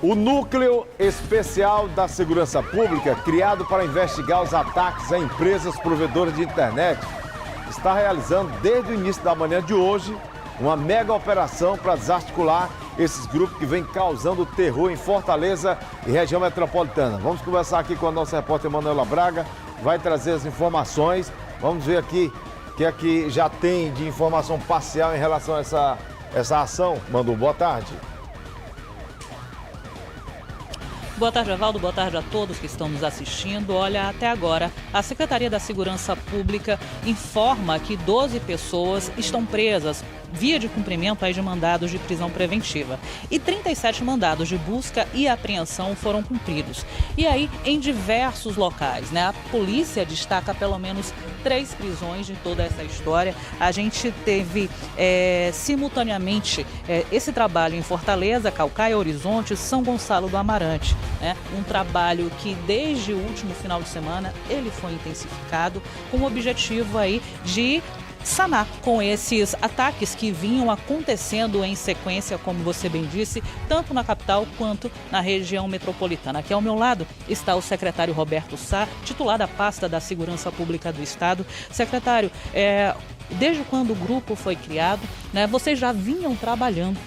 O Núcleo Especial da Segurança Pública, criado para investigar os ataques a empresas provedoras de internet, está realizando desde o início da manhã de hoje uma mega operação para desarticular esses grupos que vêm causando terror em Fortaleza e região metropolitana. Vamos conversar aqui com a nossa repórter Manuela Braga, vai trazer as informações. Vamos ver aqui o que é que já tem de informação parcial em relação a essa ação. Manu, boa tarde. Boa tarde, Evaldo. Boa tarde a todos que estão nos assistindo. Olha, até agora, a Secretaria da Segurança Pública informa que 12 pessoas estão presas via de cumprimento aí de mandados de prisão preventiva. E 37 mandados de busca e apreensão foram cumpridos. E aí, em diversos locais, né? A polícia destaca pelo menos 3 prisões de toda essa história. A gente teve simultaneamente esse trabalho em Fortaleza, Caucaia, Horizonte, São Gonçalo do Amarante. Né? Um trabalho que desde o último final de semana ele foi intensificado com o objetivo aí de sanar com esses ataques que vinham acontecendo em sequência, como você bem disse, tanto na capital quanto na região metropolitana. Aqui ao meu lado está o secretário Roberto Sá, titular da pasta da Segurança Pública do Estado. Secretário, desde quando o grupo foi criado, né, vocês já vinham trabalhando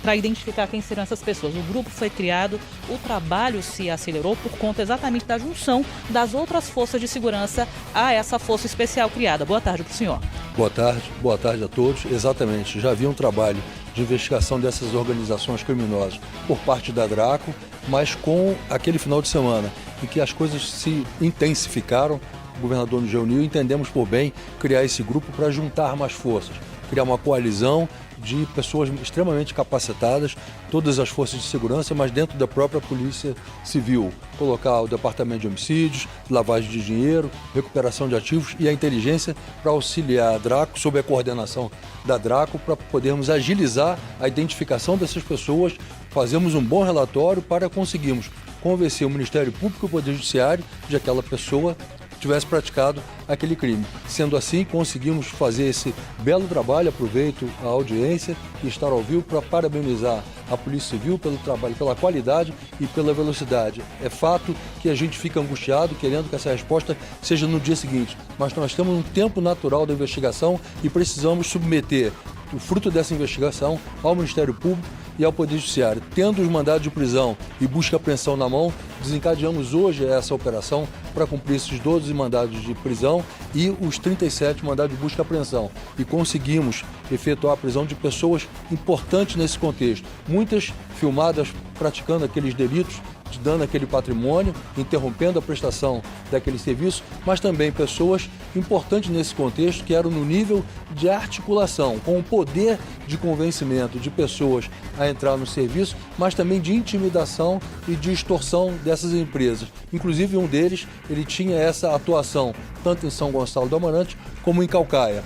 para identificar quem serão essas pessoas. O grupo foi criado, o trabalho se acelerou por conta exatamente da junção das outras forças de segurança a essa força especial criada. Boa tarde para o senhor. Boa tarde a todos. Exatamente, já havia um trabalho de investigação dessas organizações criminosas por parte da Draco, mas com aquele final de semana em que as coisas se intensificaram, o governador nos reuniu e entendemos por bem criar esse grupo para juntar mais forças, criar uma coalizão de pessoas extremamente capacitadas, todas as forças de segurança, mas dentro da própria Polícia Civil. Colocar o Departamento de Homicídios, lavagem de dinheiro, recuperação de ativos e a inteligência para auxiliar a Draco, sob a coordenação da Draco, para podermos agilizar a identificação dessas pessoas, fazermos um bom relatório para conseguirmos convencer o Ministério Público e o Poder Judiciário de que aquela pessoa tivesse praticado aquele crime. Sendo assim, conseguimos fazer esse belo trabalho. Aproveito a audiência e estar ao vivo para parabenizar a Polícia Civil pelo trabalho, pela qualidade e pela velocidade. É fato que a gente fica angustiado, querendo que essa resposta seja no dia seguinte, mas nós temos um tempo natural da investigação e precisamos submeter o fruto dessa investigação ao Ministério Público e ao Poder Judiciário. Tendo os mandados de prisão e busca e apreensão na mão, desencadeamos hoje essa operação para cumprir esses 12 mandados de prisão e os 37 mandados de busca e apreensão. E conseguimos efetuar a prisão de pessoas importantes nesse contexto. Muitas filmadas praticando aqueles delitos, de dano àquele patrimônio, interrompendo a prestação daquele serviço, mas também pessoas importantes nesse contexto que eram no nível de articulação, com o poder de convencimento de pessoas a entrar no serviço, mas também de intimidação e de extorsão dessas empresas. Inclusive um deles, ele tinha essa atuação tanto em São Gonçalo do Amarante como em Caucaia.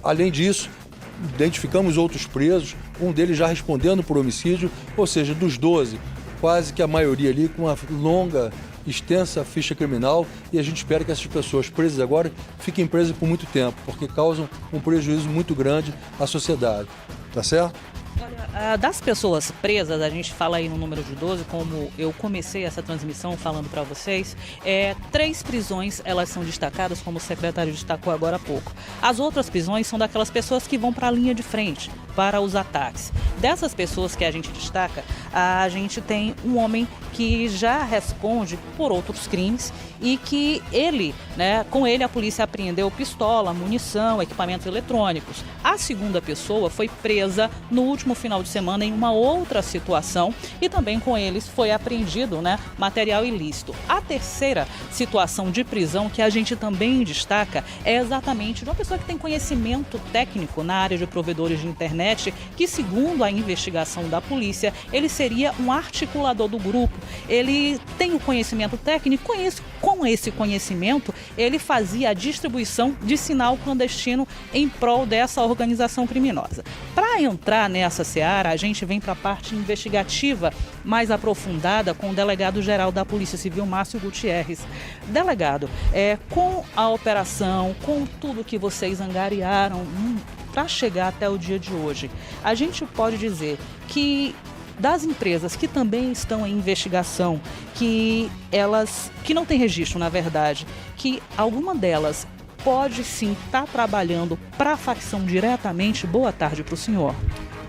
Além disso, identificamos outros presos, um deles já respondendo por homicídio, ou seja, dos 12, quase que a maioria ali com uma longa, extensa ficha criminal, e a gente espera que essas pessoas presas agora fiquem presas por muito tempo, porque causam um prejuízo muito grande à sociedade. Tá certo? Olha, das pessoas presas, a gente fala aí no número de 12, como eu comecei essa transmissão falando para vocês, 3 prisões, elas são destacadas, como o secretário destacou agora há pouco. As outras prisões são daquelas pessoas que vão para a linha de frente, para os ataques. Dessas pessoas que a gente destaca, a gente tem um homem que já responde por outros crimes e que com ele a polícia apreendeu pistola, munição, equipamentos eletrônicos. A segunda pessoa foi presa no último final de semana em uma outra situação e também com eles foi apreendido material ilícito. A terceira situação de prisão que a gente também destaca é exatamente de uma pessoa que tem conhecimento técnico na área de provedores de internet, que segundo a investigação da polícia, ele seria um articulador do grupo. Ele tem o conhecimento técnico, com esse conhecimento, ele fazia a distribuição de sinal clandestino em prol dessa organização criminosa. Para entrar nessa seara, a gente vem para a parte investigativa mais aprofundada com o delegado-geral da Polícia Civil, Márcio Gutierrez. Delegado, com a operação, com tudo que vocês angariaram para chegar até o dia de hoje, a gente pode dizer que das empresas que também estão em investigação, que não tem registro, na verdade, que alguma delas pode sim estar trabalhando para a facção diretamente. Boa tarde para o senhor.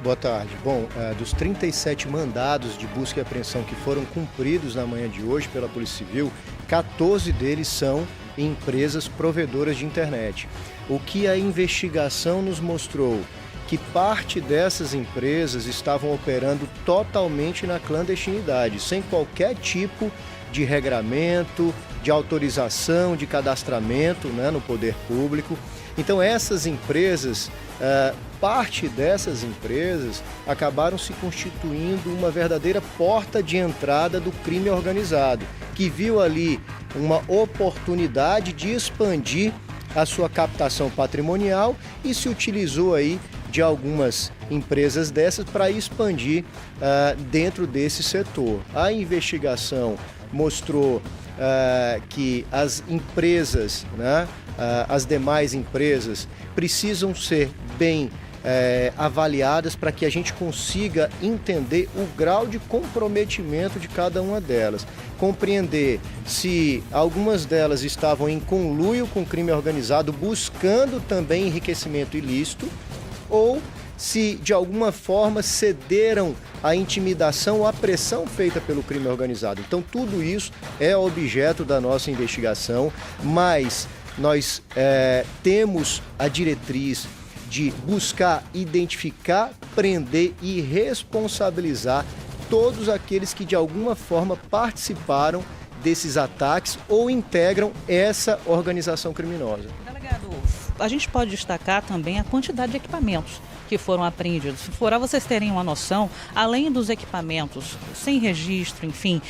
Boa tarde. Bom, dos 37 mandados de busca e apreensão que foram cumpridos na manhã de hoje pela Polícia Civil, 14 deles são empresas provedoras de internet. O que a investigação nos mostrou? Que parte dessas empresas estavam operando totalmente na clandestinidade, sem qualquer tipo de regramento, de autorização, de cadastramento, né, no poder público. Então essas empresas, parte dessas empresas acabaram se constituindo uma verdadeira porta de entrada do crime organizado, que viu ali uma oportunidade de expandir a sua captação patrimonial e se utilizou aí de algumas empresas dessas para expandir dentro desse setor. A investigação mostrou que as empresas, né, as demais empresas, precisam ser bem avaliadas para que a gente consiga entender o grau de comprometimento de cada uma delas. Compreender se algumas delas estavam em conluio com o crime organizado, buscando também enriquecimento ilícito, ou se de alguma forma cederam à intimidação ou à pressão feita pelo crime organizado. Então tudo isso é objeto da nossa investigação, mas nós temos a diretriz de buscar, identificar, prender e responsabilizar todos aqueles que de alguma forma participaram desses ataques ou integram essa organização criminosa. Delegado, a gente pode destacar também a quantidade de equipamentos que foram apreendidos. Para vocês terem uma noção, além dos equipamentos sem registro, enfim,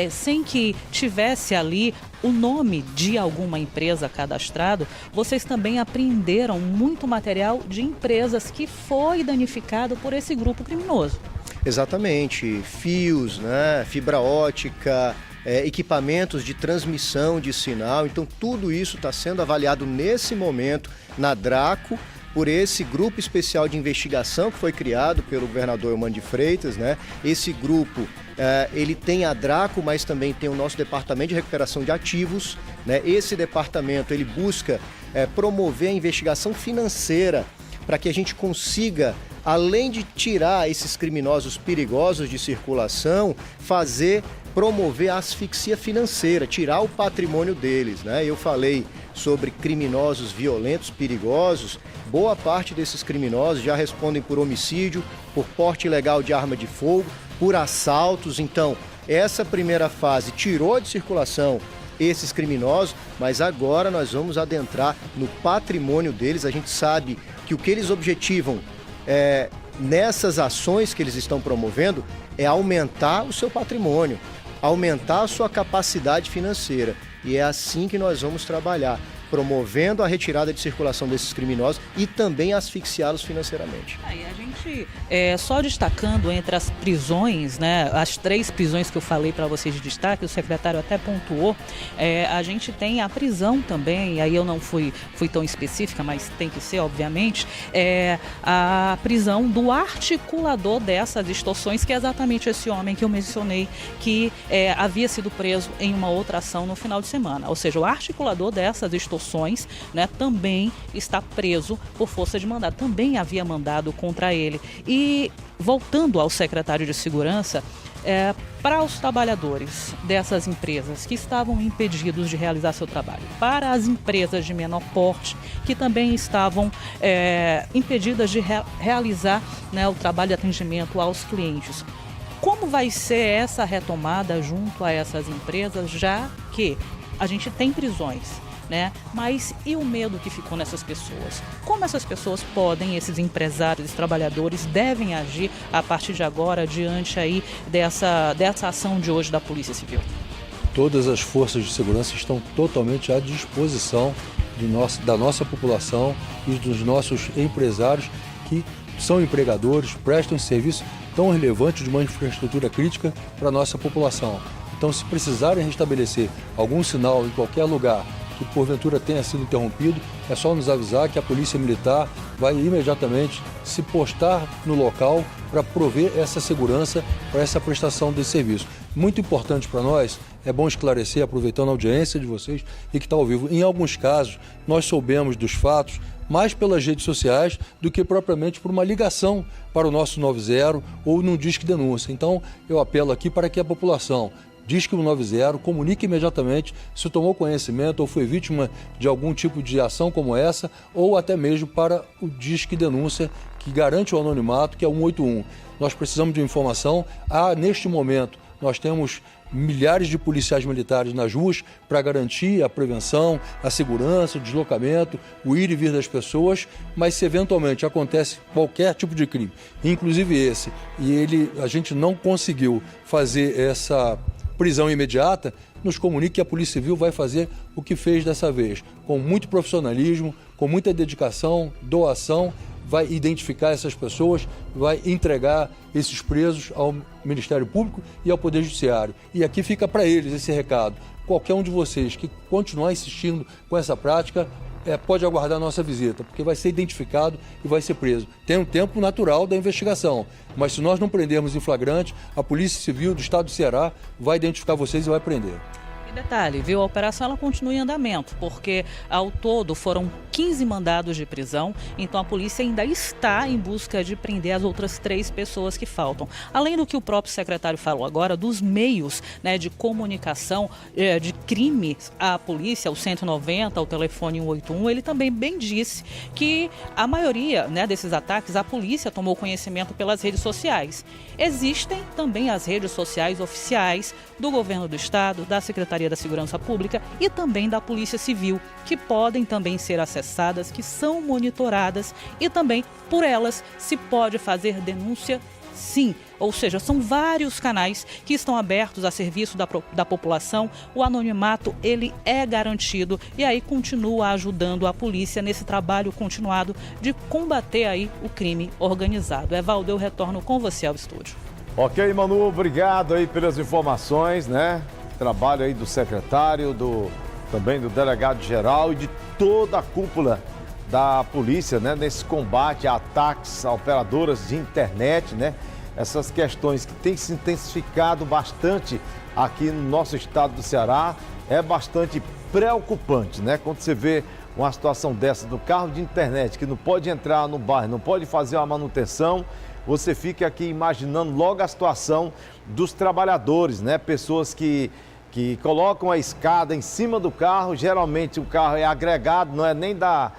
sem que tivesse ali o nome de alguma empresa cadastrado, vocês também apreenderam muito material de empresas que foi danificado por esse grupo criminoso. Exatamente, fios, né, fibra ótica, equipamentos de transmissão de sinal. Então tudo isso está sendo avaliado nesse momento na DRACO, por esse grupo especial de investigação que foi criado pelo governador Eumano de Freitas, né? Esse grupo, ele tem a DRACO, mas também tem o nosso departamento de recuperação de ativos, né? Esse departamento, ele busca promover a investigação financeira para que a gente consiga, além de tirar esses criminosos perigosos de circulação, promover a asfixia financeira, tirar o patrimônio deles, né? Eu falei sobre criminosos violentos, perigosos. Boa parte desses criminosos já respondem por homicídio, por porte ilegal de arma de fogo, por assaltos. Então, essa primeira fase tirou de circulação esses criminosos, mas agora nós vamos adentrar no patrimônio deles. A gente sabe que o que eles objetivam nessas ações que eles estão promovendo é aumentar o seu patrimônio, aumentar a sua capacidade financeira. E é assim que nós vamos trabalhar, promovendo a retirada de circulação desses criminosos e também asfixiá-los financeiramente. Aí a gente, só destacando entre as prisões, né, as 3 prisões que eu falei para vocês de destaque, o secretário até pontuou, a gente tem a prisão também, aí eu não fui tão específica, mas tem que ser, obviamente, a prisão do articulador dessas extorsões, que é exatamente esse homem que eu mencionei, que havia sido preso em uma outra ação no final de semana. Ou seja, o articulador dessas extorsões, né, também está preso por força de mandado. Também havia mandado contra ele. E voltando ao secretário de Segurança, para os trabalhadores dessas empresas que estavam impedidos de realizar seu trabalho, para as empresas de menor porte que também estavam impedidas de realizar, né, o trabalho de atendimento aos clientes. Como vai ser essa retomada junto a essas empresas, já que a gente tem prisões, né? Mas e o medo que ficou nessas pessoas? Como essas pessoas podem, esses empresários, esses trabalhadores, devem agir a partir de agora diante aí dessa ação de hoje da Polícia Civil? Todas as forças de segurança estão totalmente à disposição da nossa população e dos nossos empresários que são empregadores, prestam serviço tão relevante de uma infraestrutura crítica para a nossa população. Então, se precisarem restabelecer algum sinal em qualquer lugar que porventura tenha sido interrompido, é só nos avisar que a Polícia Militar vai imediatamente se postar no local para prover essa segurança para essa prestação desse serviço. Muito importante para nós, é bom esclarecer, aproveitando a audiência de vocês e que está ao vivo. Em alguns casos, nós soubemos dos fatos mais pelas redes sociais do que propriamente por uma ligação para o nosso 90 ou num Disque Denúncia. Então, eu apelo aqui para que a população Disque 190, comunique imediatamente se tomou conhecimento ou foi vítima de algum tipo de ação como essa, ou até mesmo para o Disque Denúncia, que garante o anonimato, que é o 181. Nós precisamos de informação. Neste momento, nós temos milhares de policiais militares nas ruas para garantir a prevenção, a segurança, o deslocamento, o ir e vir das pessoas, mas se eventualmente acontece qualquer tipo de crime, inclusive esse, e a gente não conseguiu fazer essa prisão imediata, nos comunique que a Polícia Civil vai fazer o que fez dessa vez, com muito profissionalismo, com muita dedicação, doação, vai identificar essas pessoas, vai entregar esses presos ao Ministério Público e ao Poder Judiciário. E aqui fica para eles esse recado. Qualquer um de vocês que continuar insistindo com essa prática, pode aguardar a nossa visita, porque vai ser identificado e vai ser preso. Tem um tempo natural da investigação, mas se nós não prendermos em flagrante, a Polícia Civil do Estado do Ceará vai identificar vocês e vai prender. Detalhe, viu? A operação ela continua em andamento, porque ao todo foram 15 mandados de prisão, então a polícia ainda está em busca de prender as outras 3 pessoas que faltam. Além do que o próprio secretário falou agora, dos meios, né, de comunicação de crimes à polícia, o 190, o telefone 181, ele também bem disse que a maioria, né, desses ataques a polícia tomou conhecimento pelas redes sociais. Existem também as redes sociais oficiais do governo do estado, da Secretaria da Segurança Pública e também da Polícia Civil, que podem também ser acessadas, que são monitoradas e também por elas se pode fazer denúncia, sim. Ou seja, são vários canais que estão abertos a serviço da população. O anonimato, ele é garantido e aí continua ajudando a polícia nesse trabalho continuado de combater aí o crime organizado. Evaldo, eu retorno com você ao estúdio. Ok, Manu, obrigado aí pelas informações, né? Trabalho aí do secretário, também do delegado-geral e de toda a cúpula da polícia, né? Nesse combate a ataques a operadoras de internet, né? Essas questões que têm se intensificado bastante aqui no nosso estado do Ceará, é bastante preocupante, né? Quando você vê uma situação dessa do carro de internet que não pode entrar no bairro, não pode fazer uma manutenção, você fica aqui imaginando logo a situação dos trabalhadores, né? Pessoas que colocam a escada em cima do carro, geralmente o carro é agregado, não é nem da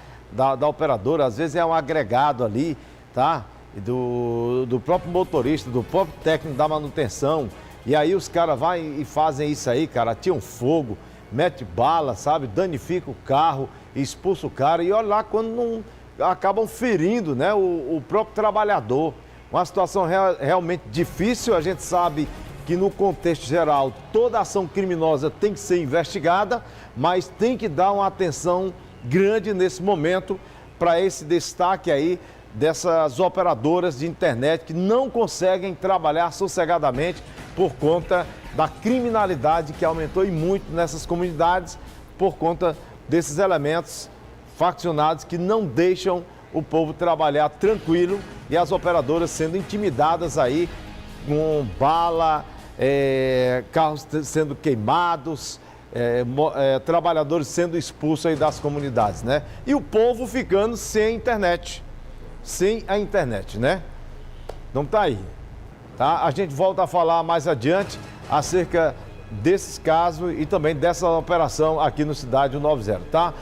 operadora, às vezes é um agregado ali, tá? Do próprio motorista, do próprio técnico da manutenção. E aí os caras vão e fazem isso aí, cara, atiram fogo, mete bala, sabe? Danifica o carro, expulsa o cara e olha lá quando não acabam ferindo, né? O próprio trabalhador. Uma situação realmente difícil, a gente sabe que no contexto geral toda ação criminosa tem que ser investigada, mas tem que dar uma atenção grande nesse momento para esse destaque aí dessas operadoras de internet que não conseguem trabalhar sossegadamente por conta da criminalidade que aumentou e muito nessas comunidades por conta desses elementos faccionados que não deixam o povo trabalhar tranquilo e as operadoras sendo intimidadas aí com bala, carros sendo queimados, trabalhadores sendo expulsos aí das comunidades, né? E o povo ficando sem internet, sem a internet, né? Então tá aí, tá? A gente volta a falar mais adiante acerca desses casos e também dessa operação aqui no Cidade 190, tá?